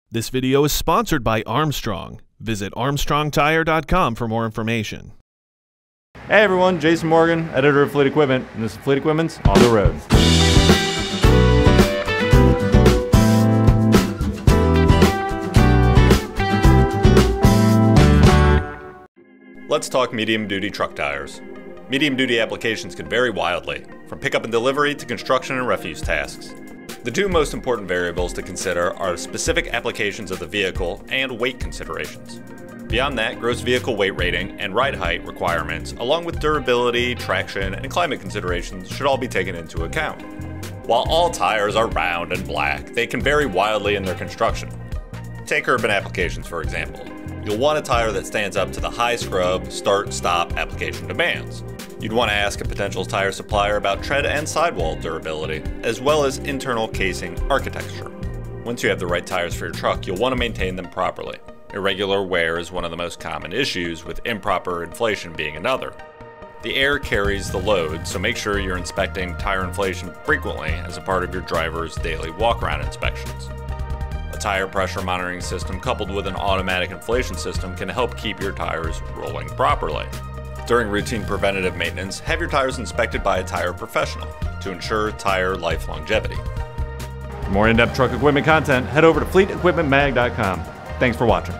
This video is sponsored by Armstrong. Visit armstrongtire.com for more information. Hey everyone, Jason Morgan, editor of Fleet Equipment, and this is Fleet Equipment's On the Road. Let's talk medium-duty truck tires. Medium-duty applications can vary wildly, from pickup and delivery to construction and refuse tasks. The two most important variables to consider are specific applications of the vehicle and weight considerations. Beyond that, gross vehicle weight rating and ride height requirements, along with durability, traction, and climate considerations should all be taken into account. While all tires are round and black, they can vary wildly in their construction. Take urban applications, for example. You'll want a tire that stands up to the high scrub, start-stop application demands. You'd want to ask a potential tire supplier about tread and sidewall durability, as well as internal casing architecture. Once you have the right tires for your truck, you'll want to maintain them properly. Irregular wear is one of the most common issues, with improper inflation being another. The air carries the load, so make sure you're inspecting tire inflation frequently as a part of your driver's daily walk-around inspections. A tire pressure monitoring system coupled with an automatic inflation system can help keep your tires rolling properly. During routine preventative maintenance, have your tires inspected by a tire professional to ensure tire life longevity. For more in-depth truck equipment content, head over to fleetequipmentmag.com. Thanks for watching.